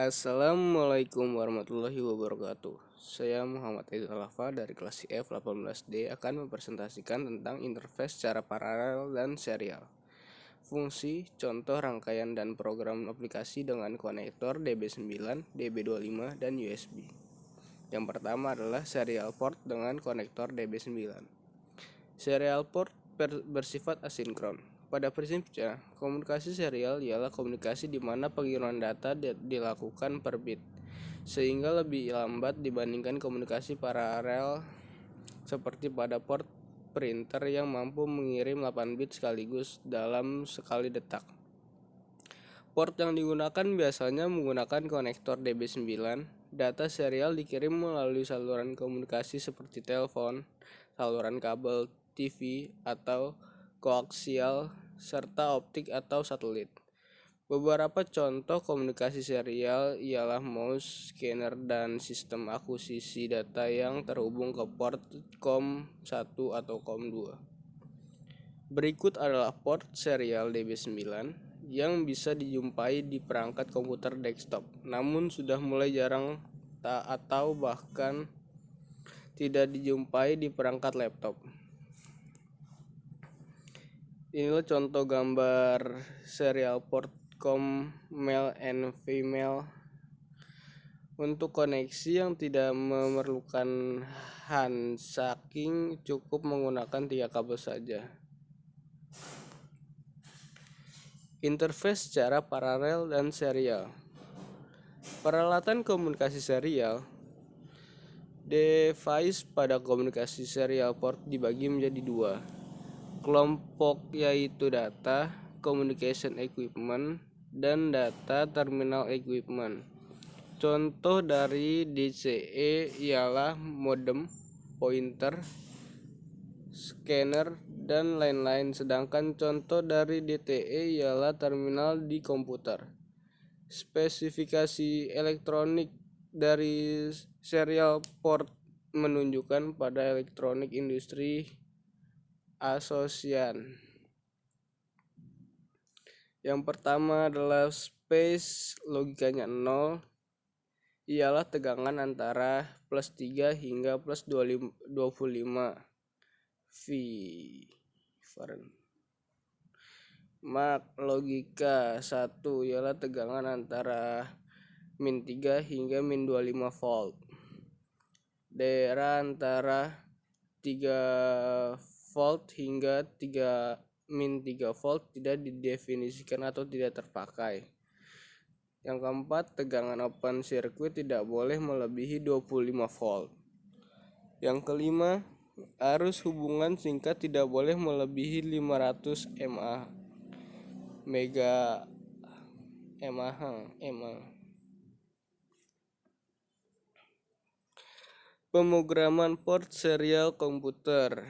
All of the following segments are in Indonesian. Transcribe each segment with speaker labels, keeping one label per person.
Speaker 1: Assalamualaikum warahmatullahi wabarakatuh. Saya Muhammad Aidil Alafa dari kelas F18D akan mempresentasikan tentang interface secara paralel dan serial. Fungsi, contoh rangkaian dan program aplikasi dengan konektor DB9, DB25, dan USB. Yang pertama adalah serial port dengan konektor DB9. Serial port bersifat asinkron. Pada prinsipnya, komunikasi serial ialah komunikasi di mana pengiriman data dilakukan per bit, sehingga lebih lambat dibandingkan komunikasi paralel seperti pada port printer yang mampu mengirim 8 bit sekaligus dalam sekali detak. Port yang digunakan biasanya menggunakan konektor DB9. Data serial dikirim melalui saluran komunikasi seperti telepon, saluran kabel TV atau koaksial, serta optik atau satelit. Beberapa contoh komunikasi serial ialah mouse, scanner, dan sistem akuisisi data yang terhubung ke port COM1 atau COM2. Berikut adalah port serial DB9 yang bisa dijumpai di perangkat komputer desktop, namun sudah mulai jarang atau bahkan tidak dijumpai di perangkat laptop. Inilah contoh gambar serial port COM male and female untuk koneksi yang tidak memerlukan handshaking, cukup menggunakan 3 kabel saja. Interface secara paralel dan serial. Peralatan komunikasi serial. Device pada komunikasi serial port dibagi menjadi 2 kelompok, yaitu data communication equipment dan data terminal equipment. Contoh dari DCE ialah modem, pointer, scanner, dan lain-lain, sedangkan contoh dari DTE ialah terminal di komputer. Spesifikasi elektronik dari serial port menunjukkan pada elektronik industri Association. Yang pertama adalah space, logikanya 0, ialah tegangan antara plus 3 hingga plus 25 V. Mark, logika 1, ialah tegangan antara min 3 hingga min 25 volt. Daerah antara 3 volt hingga min 3 volt tidak didefinisikan atau tidak terpakai. Yang keempat, tegangan open circuit tidak boleh melebihi 25 volt. Yang kelima, arus hubungan singkat tidak boleh melebihi 500 mAh. Pemrograman port serial komputer.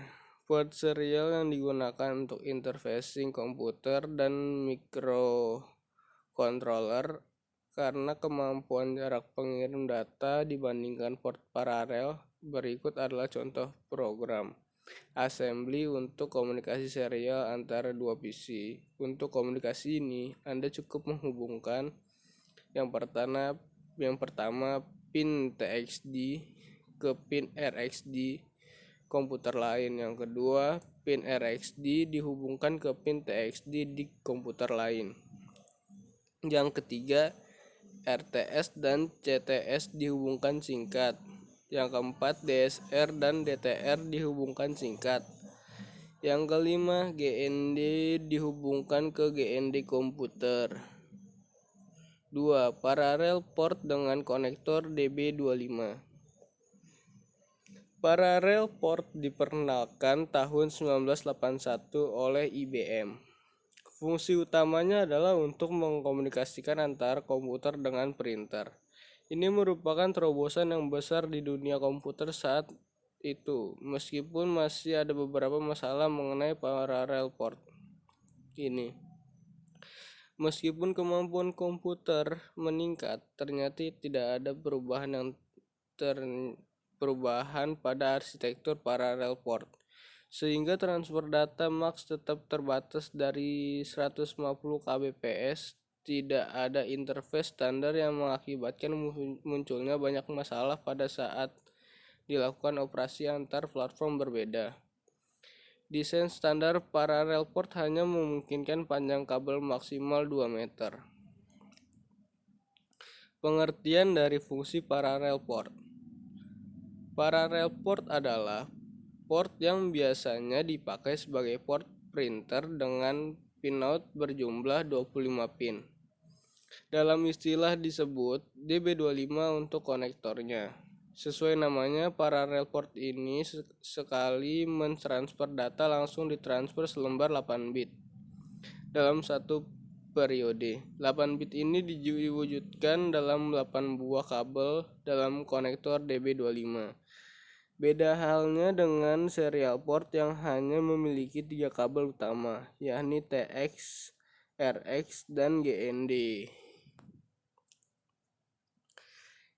Speaker 1: Port serial yang digunakan untuk interfacing komputer dan microcontroller karena kemampuan jarak pengirim data dibandingkan port paralel. Berikut adalah contoh program assembly untuk komunikasi serial antara 2 PC. Untuk komunikasi ini, Anda cukup menghubungkan yang pertama pin TXD ke pin RXD komputer lain. Yang kedua, pin RXD dihubungkan ke pin TXD di komputer lain. Yang ketiga, RTS dan CTS dihubungkan singkat. Yang keempat, DSR dan DTR dihubungkan singkat. Yang kelima, GND dihubungkan ke GND komputer. 2. Parallel port dengan konektor DB25. Parallel port diperkenalkan tahun 1981 oleh IBM. Fungsi utamanya adalah untuk mengkomunikasikan antara komputer dengan printer. Ini merupakan terobosan yang besar di dunia komputer saat itu, meskipun masih ada beberapa masalah mengenai parallel port ini. Meskipun kemampuan komputer meningkat, ternyata tidak ada perubahan pada arsitektur parallel port, sehingga transfer data max tetap terbatas dari 150 kbps tidak ada interface standar yang mengakibatkan munculnya banyak masalah pada saat dilakukan operasi antar platform berbeda. Desain standar parallel port hanya memungkinkan panjang kabel maksimal 2 meter. Pengertian dari fungsi parallel port. Parallel port adalah port yang biasanya dipakai sebagai port printer dengan pinout berjumlah 25 pin. Dalam istilah disebut DB25 untuk konektornya. Sesuai namanya, parallel port ini sekali mentransfer data langsung ditransfer selembar 8 bit dalam satu periode. 8 bit ini diwujudkan dalam 8 buah kabel dalam konektor DB25. Beda halnya dengan serial port yang hanya memiliki 3 kabel utama, yakni TX, RX, dan GND.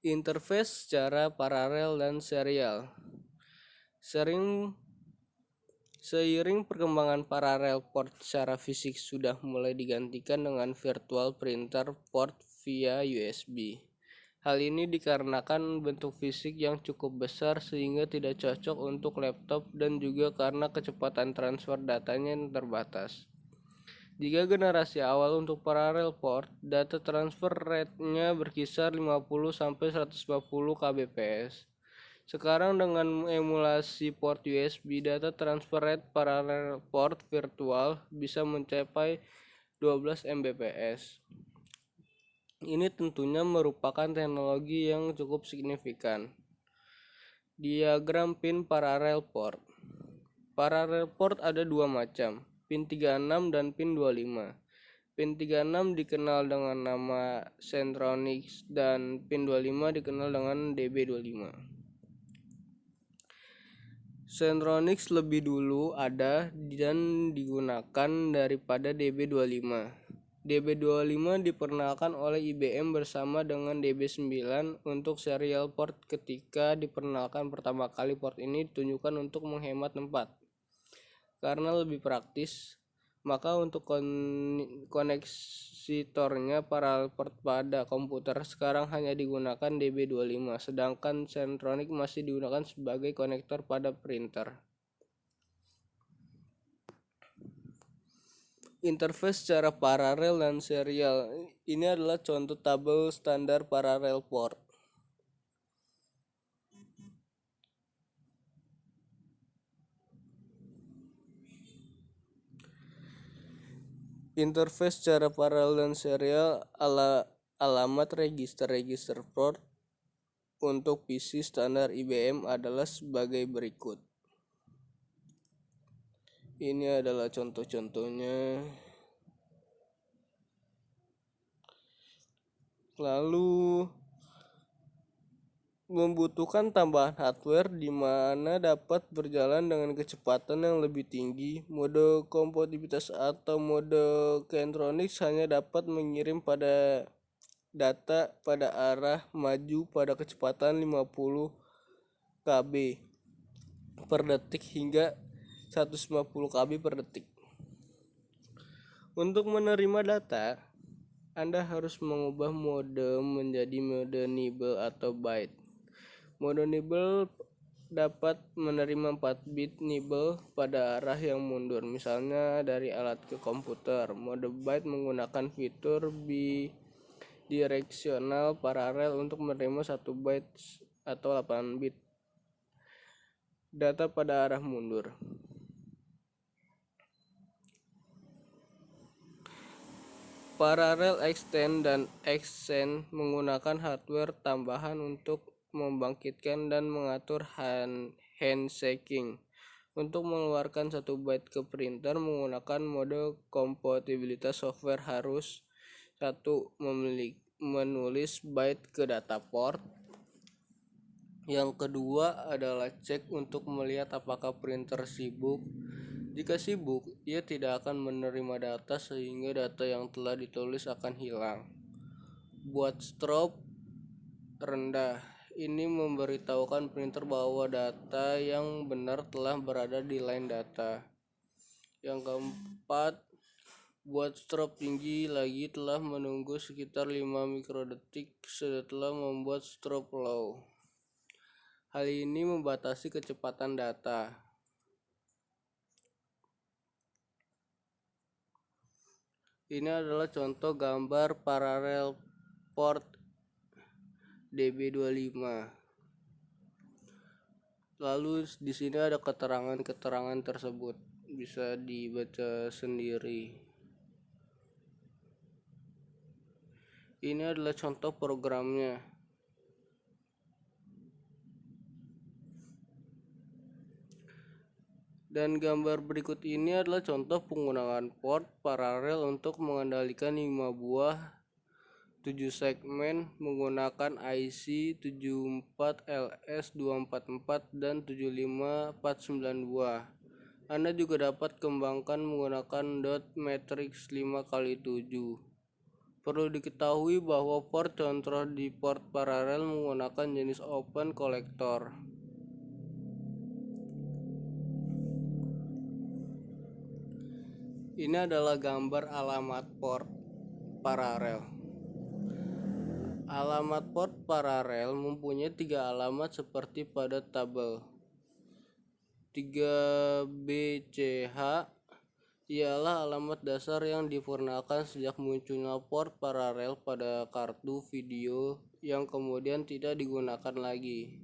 Speaker 1: Interface secara paralel dan serial. Seiring perkembangan parallel port secara fisik sudah mulai digantikan dengan virtual printer port via USB. Hal ini dikarenakan bentuk fisik yang cukup besar sehingga tidak cocok untuk laptop dan juga karena kecepatan transfer datanya yang terbatas. Jika generasi awal untuk parallel port, data transfer rate-nya berkisar 50-150 kbps. Sekarang dengan emulasi port USB, data transfer rate parallel port virtual bisa mencapai 12 Mbps. Ini tentunya merupakan teknologi yang cukup signifikan. Diagram pin parallel port. Parallel port ada dua macam, pin 36 dan pin 25. Pin 36 dikenal dengan nama Centronics dan pin 25 dikenal dengan DB25. Centronics lebih dulu ada dan digunakan daripada DB25. DB25 diperkenalkan oleh IBM bersama dengan DB9 untuk serial port. Ketika diperkenalkan pertama kali, port ini ditunjukkan untuk menghemat tempat. Karena lebih praktis, maka untuk koneksitornya parallel port pada komputer sekarang hanya digunakan DB25, sedangkan Centronics masih digunakan sebagai konektor pada printer. Interface secara paralel dan serial. Ini adalah contoh tabel standar parallel port. Interface secara paralel dan serial alamat register port untuk PC standar IBM adalah sebagai berikut. Ini adalah contoh-contohnya. Lalu membutuhkan tambahan hardware di mana dapat berjalan dengan kecepatan yang lebih tinggi. Mode kompatibilitas atau mode Centronics hanya dapat mengirim pada data pada arah maju pada kecepatan 50 kb per detik hingga 150 kb per detik. Untuk menerima data, Anda harus mengubah mode menjadi mode nibble atau byte. Mode nibble dapat menerima 4 bit nibble pada arah yang mundur, misalnya dari alat ke komputer. Mode byte menggunakan fitur bidirectional parallel untuk menerima 1 byte atau 8 bit data pada arah mundur. Parallel extend dan extend menggunakan hardware tambahan untuk membangkitkan dan mengatur handshaking. Untuk mengeluarkan 1 byte ke printer menggunakan mode kompatibilitas software harus 1. Menulis byte ke data port. Yang kedua adalah cek untuk melihat apakah printer sibuk. Jika sibuk, ia tidak akan menerima data sehingga data yang telah ditulis akan hilang. Buat strobe rendah, ini memberitahukan printer bahwa data yang benar telah berada di line data. Yang keempat, Buat strop tinggi lagi telah menunggu sekitar 5 mikrodetik setelah membuat strop low. Hal ini membatasi kecepatan data. Ini adalah contoh gambar paralel port DB25. Lalu di sini ada keterangan tersebut, bisa dibaca sendiri. Ini adalah contoh programnya. Dan gambar berikut ini adalah contoh penggunaan port paralel untuk mengendalikan 5 buah 7 segmen menggunakan IC 74LS244 dan 75492. Anda juga dapat kembangkan menggunakan dot matrix 5x7. Perlu diketahui bahwa port control di port paralel menggunakan jenis open collector. Ini adalah gambar alamat port paralel. Alamat port paralel mempunyai 3 alamat seperti pada tabel. 3BCH ialah alamat dasar yang digunakan sejak munculnya port paralel pada kartu video yang kemudian tidak digunakan lagi.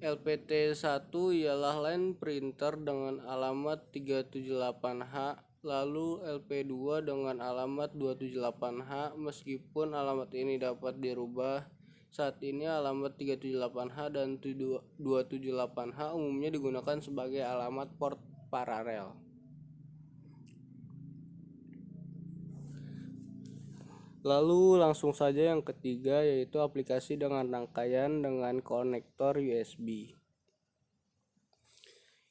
Speaker 1: LPT1 ialah line printer dengan alamat 378H, lalu LP2 dengan alamat 278H. Meskipun alamat ini dapat dirubah, saat ini alamat 378H dan 278H umumnya digunakan sebagai alamat port paralel. Lalu langsung saja yang ketiga, yaitu aplikasi dengan rangkaian dengan konektor USB.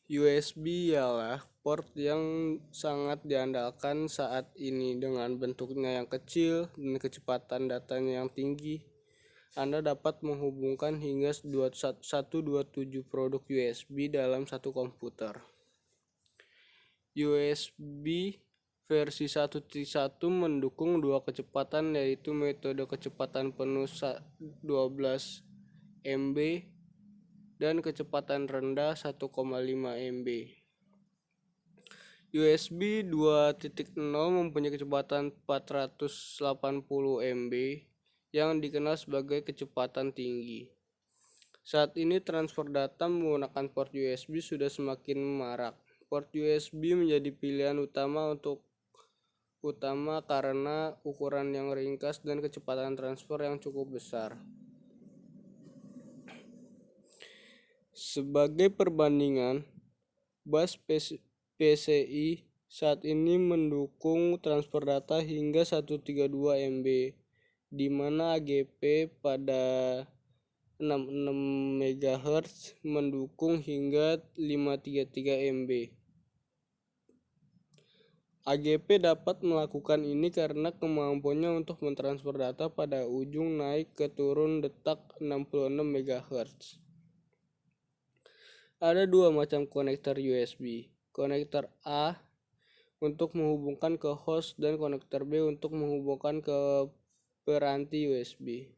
Speaker 1: USB ialah port yang sangat diandalkan saat ini dengan bentuknya yang kecil dan kecepatan datanya yang tinggi. Anda dapat menghubungkan hingga 127 produk USB dalam satu komputer. USB versi 1.1 mendukung 2 kecepatan, yaitu metode kecepatan penuh 12 MB dan kecepatan rendah 1,5 MB. USB 2.0 mempunyai kecepatan 480 MB yang dikenal sebagai kecepatan tinggi. Saat ini transfer data menggunakan port USB sudah semakin marak. Port USB menjadi pilihan utama karena ukuran yang ringkas dan kecepatan transfer yang cukup besar. Sebagai perbandingan, bus PCI saat ini mendukung transfer data hingga 132 MB, di mana AGP pada 66 MHz mendukung hingga 533 MB. AGP dapat melakukan ini karena kemampuannya untuk mentransfer data pada ujung naik ke turun detak 66 MHz. Ada 2 macam konektor USB. Konektor A untuk menghubungkan ke host dan konektor B untuk menghubungkan ke peranti USB.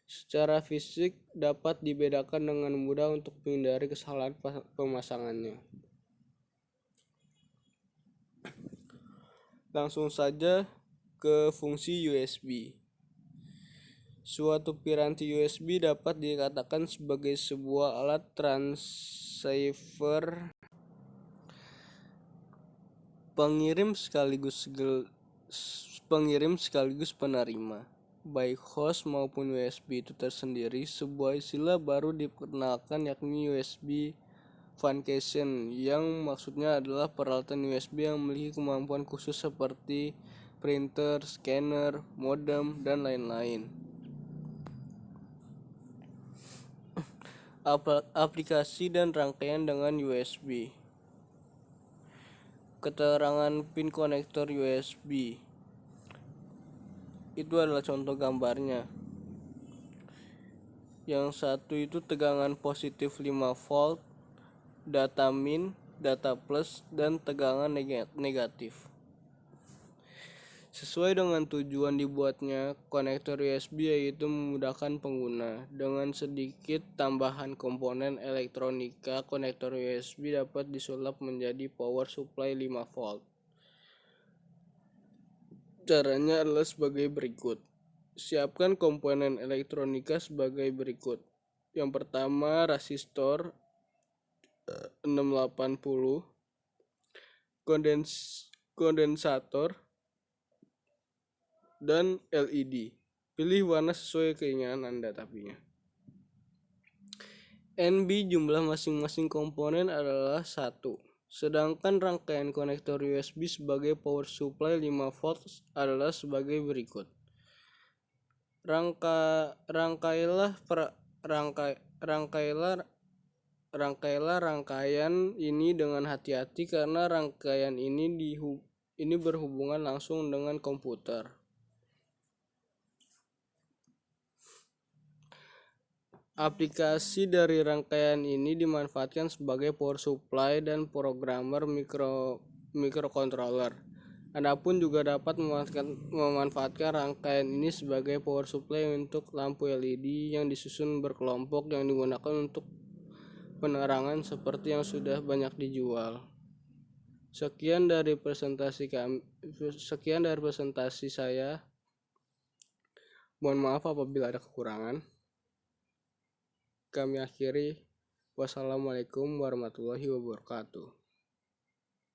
Speaker 1: Secara fisik dapat dibedakan dengan mudah untuk menghindari kesalahan pemasangannya. Langsung saja ke fungsi USB. Suatu piranti USB dapat dikatakan sebagai sebuah alat transceiver pengirim sekaligus penerima, baik host maupun USB itu tersendiri. Sebuah istilah baru diperkenalkan, yakni USB Funcation, yang maksudnya adalah peralatan USB yang memiliki kemampuan khusus seperti printer, scanner, modem, dan lain-lain. Aplikasi dan rangkaian dengan USB. Keterangan pin konektor USB. Itu adalah contoh gambarnya. Yang satu itu tegangan positif 5 volt, data min, data plus, dan tegangan negatif. Sesuai dengan tujuan dibuatnya konektor USB, yaitu memudahkan pengguna. Dengan sedikit tambahan komponen elektronika, konektor USB dapat disulap menjadi power supply 5 volt. Caranya adalah sebagai berikut. Siapkan komponen elektronika sebagai berikut. Yang pertama, resistor 680, kondensator, dan LED. Pilih warna sesuai keinginan Anda tapinya. NB jumlah masing-masing komponen adalah 1. Sedangkan rangkaian konektor USB sebagai power supply 5 volt adalah sebagai berikut. Rangkailah rangkaian ini dengan hati-hati karena rangkaian ini berhubungan langsung dengan komputer. Aplikasi dari rangkaian ini dimanfaatkan sebagai power supply dan programmer microcontroller. Adapun juga dapat memanfaatkan rangkaian ini sebagai power supply untuk lampu LED yang disusun berkelompok yang digunakan untuk penerangan seperti yang sudah banyak dijual. Sekian dari presentasi saya. Mohon maaf apabila ada kekurangan. Kami akhiri. Wassalamualaikum warahmatullahi wabarakatuh.